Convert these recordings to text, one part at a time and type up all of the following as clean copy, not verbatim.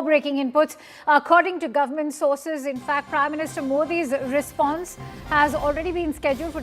breaking inputs. According to government sources, in fact, Prime Minister Modi's response has already been scheduled for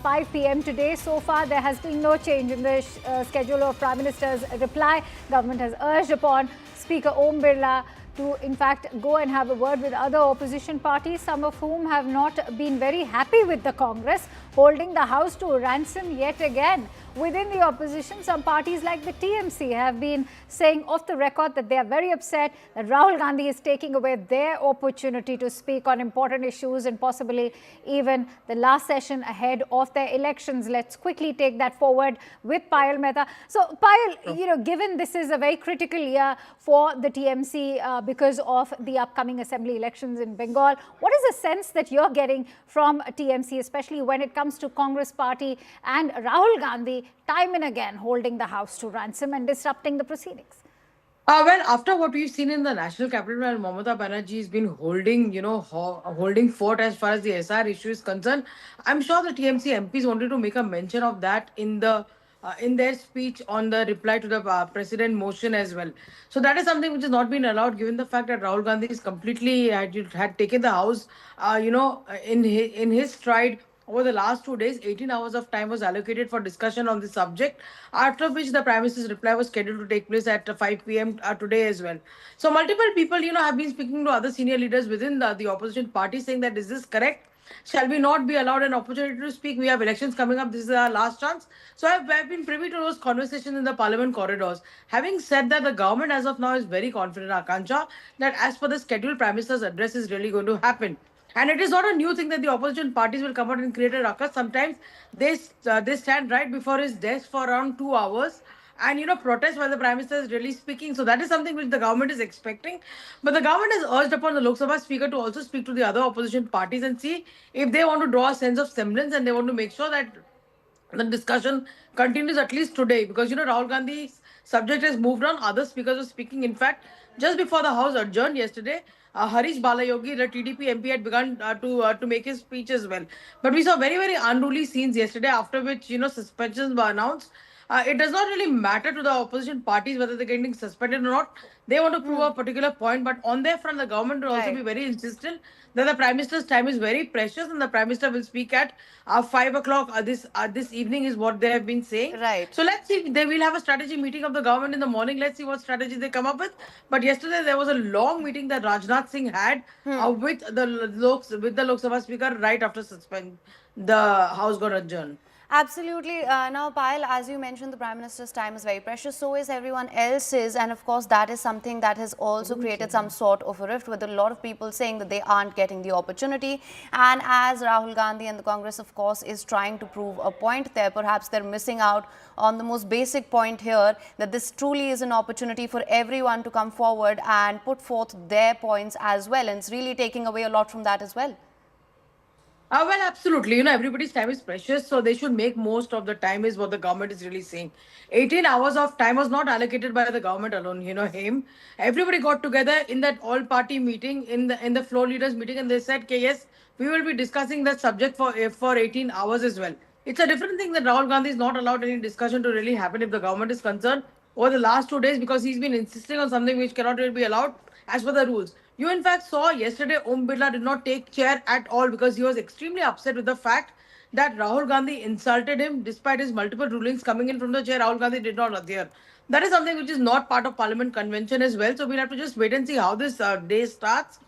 5 p.m. today. So far, there has been no change in the schedule of Prime Minister's reply. Government has urged upon Speaker Om Birla to, in fact, go and have a word with other opposition parties, some of whom have not been very happy with the Congress holding the House to ransom yet again. Within the opposition, some parties like the TMC have been saying off the record that they are very upset that Rahul Gandhi is taking away their opportunity to speak on important issues and possibly even the last session ahead of their elections. Let's quickly take that forward with Payal Mehta. So, Payal, given this is a very critical year for the TMC because of the upcoming assembly elections in Bengal, what is the sense that you're getting from TMC, especially when it comes to Congress party and Rahul Gandhi time and again holding the House to ransom and disrupting the proceedings? Well, after what we've seen in the national capital, where Mamata Banerjee has been holding, holding fort as far as the SR issue is concerned, I'm sure the TMC MPs wanted to make a mention of that in their speech on the reply to the president motion as well. So that is something which has not been allowed, given the fact that Rahul Gandhi is completely had taken the house, in his stride. Over the last 2 days, 18 hours of time was allocated for discussion on the subject, after which the Prime Minister's reply was scheduled to take place at 5 p.m. Today as well. So multiple people, have been speaking to other senior leaders within the opposition party, saying that, is this correct? Shall we not be allowed an opportunity to speak? We have elections coming up. This is our last chance. So I've been privy to those conversations in the parliament corridors. Having said that, the government as of now is very confident, Akansha, that as per the scheduled Prime Minister's address is really going to happen. And it is not a new thing that the opposition parties will come out and create a ruckus. Sometimes they stand right before his desk for around 2 hours and protest while the Prime Minister is really speaking. So that is something which the government is expecting. But the government has urged upon the Lok Sabha Speaker to also speak to the other opposition parties and see if they want to draw a sense of semblance and they want to make sure that the discussion continues at least today, because Rahul Gandhi's subject has moved on. Other speakers were speaking. In fact, just before the House adjourned yesterday, Harish Balayogi, the TDP MP, had begun to make his speech as well. But we saw very, very unruly scenes yesterday, after which suspensions were announced. It does not really matter to the opposition parties whether they're getting suspended or not. They want to prove a particular point, but on their front, the government will also be very insistent that the Prime Minister's time is very precious, and the Prime Minister will speak at 5 o'clock this evening, is what they have been saying. Right. So let's see. They will have a strategy meeting of the government in the morning. Let's see what strategy they come up with. But yesterday there was a long meeting that Rajnath Singh had with the Lok Sabha Speaker right after the House got adjourned. Absolutely. Now, Payal, as you mentioned, the Prime Minister's time is very precious. So is everyone else's. And of course, that is something that has also created some sort of a rift with a lot of people saying that they aren't getting the opportunity. And as Rahul Gandhi and the Congress, of course, is trying to prove a point there, perhaps they're missing out on the most basic point here, that this truly is an opportunity for everyone to come forward and put forth their points as well. And it's really taking away a lot from that as well. Well, absolutely. Everybody's time is precious, so they should make most of the time, is what the government is really saying. 18 hours of time was not allocated by the government alone. Him. Everybody got together in that all-party meeting, in the floor leaders meeting, and they said, okay, yes, we will be discussing that subject for 18 hours as well. It's a different thing that Rahul Gandhi is not allowed any discussion to really happen if the government is concerned over the last 2 days, because he's been insisting on something which cannot really be allowed as per the rules. You in fact saw yesterday Om Birla did not take chair at all because he was extremely upset with the fact that Rahul Gandhi insulted him despite his multiple rulings coming in from the chair. Rahul Gandhi did not adhere. That is something which is not part of Parliament convention as well. So we'll have to just wait and see how this day starts.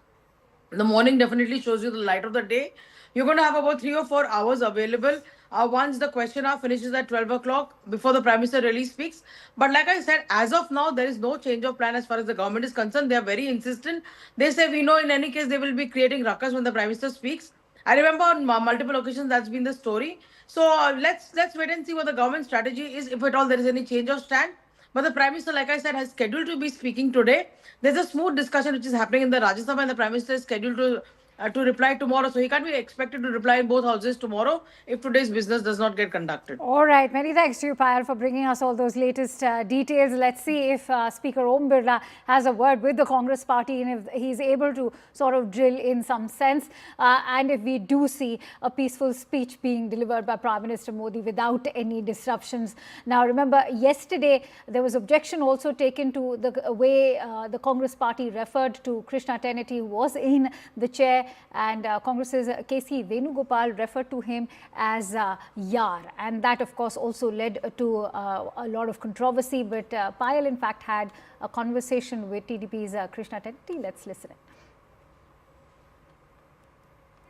The morning definitely shows you the light of the day. You're going to have about 3 or 4 hours available once the question hour finishes at 12 o'clock before the Prime Minister really speaks. But like I said, as of now, there is no change of plan as far as the government is concerned. They are very insistent. They say, we know in any case they will be creating ruckus when the Prime Minister speaks. I remember on multiple occasions that's been the story. So let's wait and see what the government strategy is, if at all there is any change of stand. But the Prime Minister, like I said, has scheduled to be speaking today. There's a smooth discussion which is happening in the Rajya Sabha, and the Prime Minister is scheduled to reply tomorrow. So he can't be expected to reply in both houses tomorrow if today's business does not get conducted. All right. Many thanks to you, Payal, for bringing us all those latest details. Let's see if Speaker Om Birla has a word with the Congress party and if he's able to sort of drill in some sense. And if we do see a peaceful speech being delivered by Prime Minister Modi without any disruptions. Now, remember, yesterday there was objection also taken to the way the Congress party referred to Krishna Teneti, who was in the chair, and Congress's KC Venugopal referred to him as Yar, and that of course also led to a lot of controversy. But Payal in fact had a conversation with TDP's Krishna Teneti. Let's listen.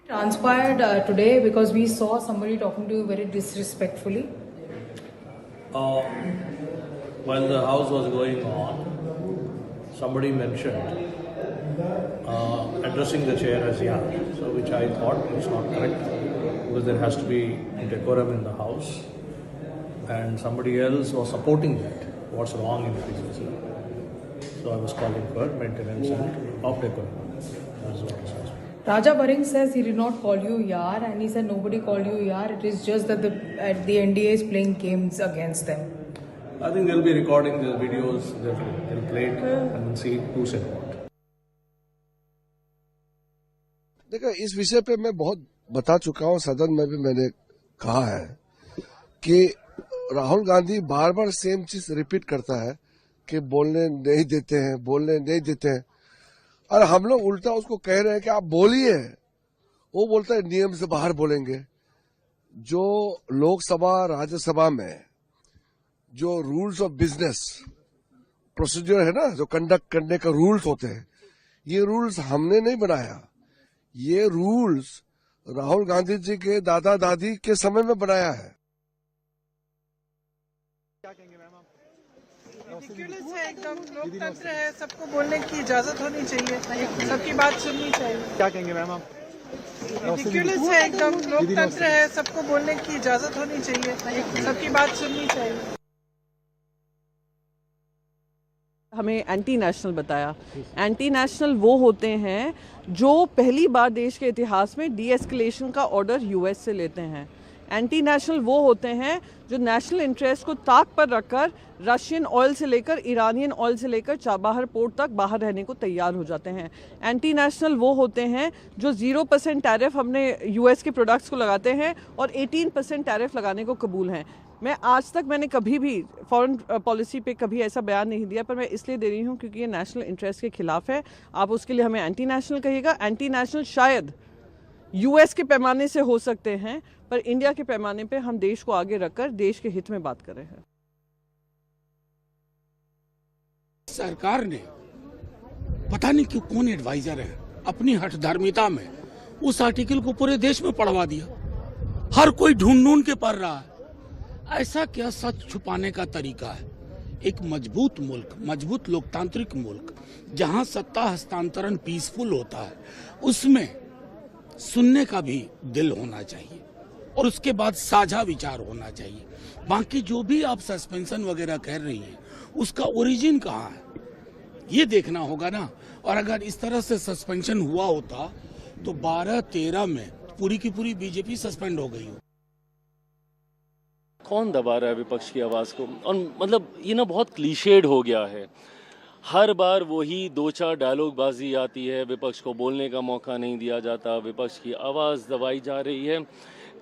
Transpired today because we saw somebody talking to you very disrespectfully. While the house was going on, somebody mentioned addressing the chair as Yar, so which I thought was not correct, because there has to be decorum in the house, and somebody else was supporting that. What's wrong in it? So I was calling for maintenance and of decorum. That's what it says. Raja Baring says he did not call you Yar, and he said nobody called you Yar. It is just that the NDA is playing games against them. I think they'll be recording the videos, they'll play it and see who said what. देखो, इस विषय पे मैं बहुत बता चुका हूं, सदन में भी मैंने कहा है कि राहुल गांधी बार बार सेम चीज रिपीट करता है कि बोलने नहीं देते हैं, और हम लोग उल्टा उसको कह रहे हैं कि आप बोलिए। वो बोलता है नियम से बाहर बोलेंगे। जो लोकसभा राज्यसभा में जो रूल्स ऑफ बिजनेस प्रोसीजर है ना, जो कंडक्ट करने का रूल्स होते हैं, ये रूल्स हमने नहीं बनाया, ये रूल्स राहुल गांधी जी के दादा दादी के समय में बनाया है। क्या कहेंगे मैम आप? रिडिक्युलस है एकदम, लोकतंत्र है, सबको बोलने की इजाजत होनी चाहिए, सबकी बात सुननी चाहिए। क्या कहेंगे मैम आप? रिडिक्युलस है एकदम, लोकतंत्र है, सबको बोलने की इजाजत होनी चाहिए, सबकी बात सुननी चाहिए। हमें एंटी नेशनल बताया। एंटी नेशनल वो होते हैं जो पहली बार देश के इतिहास में डीएस्केलेशन का ऑर्डर यूएस से लेते हैं। एंटी नेशनल वो होते हैं जो नेशनल इंटरेस्ट को ताक पर रखकर रशियन ऑयल से लेकर ईरानियन ऑयल से लेकर चाबहार पोर्ट तक बाहर रहने को तैयार हो जाते हैं। एंटी नेशनल वो होते हैं जो 0% टैरिफ हमने यूएस के प्रोडक्ट्स को लगाते हैं और 18% टैरिफ लगाने को कबूल हैं। मैं आज तक मैंने कभी भी फॉरेन पॉलिसी पे कभी ऐसा बयान नहीं दिया, पर मैं इसलिए दे रही हूँ क्योंकि ये नेशनल इंटरेस्ट के खिलाफ है। आप उसके लिए हमें एंटी नेशनल कहिएगा। एंटी नेशनल शायद यूएस के पैमाने से हो सकते हैं, पर इंडिया के पैमाने पे हम देश को आगे रखकर देश के हित में बात कर रहे हैं। सरकार ने पता नहीं क्यों, कौन एडवाइजर है, अपनी हठधर्मिता में उस आर्टिकल को पूरे देश में पढ़वा दिया। हर कोई ढूंढ के पढ़ रहा है। ऐसा क्या सच छुपाने का तरीका है? एक मजबूत मुल्क, मजबूत लोकतांत्रिक मुल्क जहां सत्ता हस्तांतरण पीसफुल होता है, उसमें सुनने का भी दिल होना चाहिए और उसके बाद साझा विचार होना चाहिए। बाकी जो भी आप सस्पेंशन वगैरह कह रही हैं, उसका ओरिजिन कहाँ है ये देखना होगा ना। और अगर इस तरह से सस्पेंशन हुआ होता तो 12-13 में पूरी की पूरी बीजेपी सस्पेंड हो गई हो। कौन दबा रहा है विपक्ष की आवाज़ को? और मतलब ये ना बहुत क्लीशेड हो गया है। हर बार वही 2-4 डायलॉग बाजी आती है, विपक्ष को बोलने का मौका नहीं दिया जाता, विपक्ष की आवाज़ दबाई जा रही है।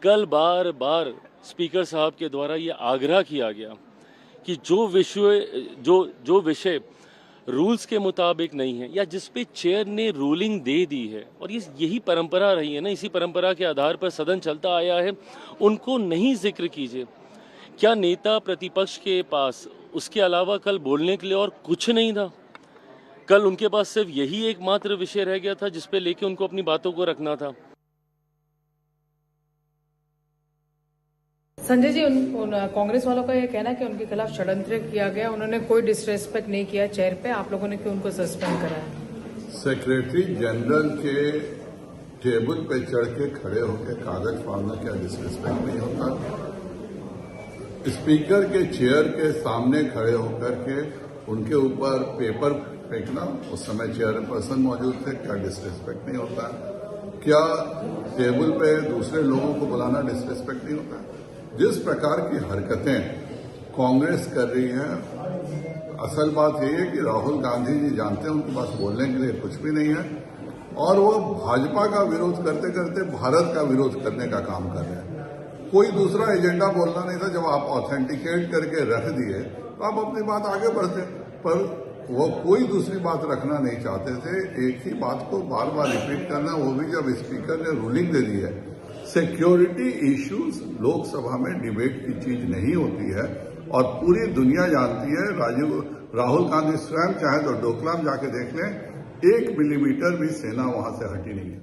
कल बार बार स्पीकर साहब के द्वारा ये आग्रह किया गया कि जो विषय रूल्स के मुताबिक नहीं है या जिस पे चेयर ने रूलिंग दे दी है, और यही परंपरा रही है ना, इसी परंपरा के आधार पर सदन चलता आया है, उनको नहीं जिक्र कीजिए। क्या नेता प्रतिपक्ष के पास उसके अलावा कल बोलने के लिए और कुछ नहीं था? कल उनके पास सिर्फ यही एकमात्र विषय रह गया था जिस पे लेके उनको अपनी बातों को रखना था। संजय जी, कांग्रेस वालों का ये कहना है कि उनके खिलाफ षड्यंत्र किया गया, उन्होंने कोई डिसरेस्पेक्ट नहीं किया चेयर पे, आप लोगों ने क्यों उनको सस्पेंड करा है? सेक्रेटरी जनरल के टेबल पे चढ़ के खड़े होकर कागज फाड़ना क्या डिसरेस्पेक्ट नहीं होता? स्पीकर के चेयर के सामने खड़े होकर के उनके ऊपर पेपर फेंकना, उस समय चेयरपर्सन मौजूद थे, क्या डिसरेस्पेक्ट नहीं होता? क्या टेबल पे दूसरे लोगों को बुलाना डिसरिस्पेक्ट नहीं होता है? जिस प्रकार की हरकतें कांग्रेस कर रही है, असल बात यही है कि राहुल गांधी जी जानते हैं उनके पास बोलने के लिए कुछ भी नहीं है और वो भाजपा का विरोध करते करते भारत का विरोध करने का काम कर रहे हैं। कोई दूसरा एजेंडा बोलना नहीं था। जब आप ऑथेंटिकेट करके रख दिए तो आप अपनी बात आगे बढ़ते, पर वो कोई दूसरी बात रखना नहीं चाहते थे। एक ही बात को बार बार रिपीट करना, वो भी जब स्पीकर ने रूलिंग दे दी है। सिक्योरिटी इश्यूज लोकसभा में डिबेट की चीज नहीं होती है और पूरी दुनिया जानती है। राहुल गांधी स्वयं चाहे तो डोकलाम जाके देख लें, 1 मिलीमीटर भी सेना वहां से हटी नहीं है।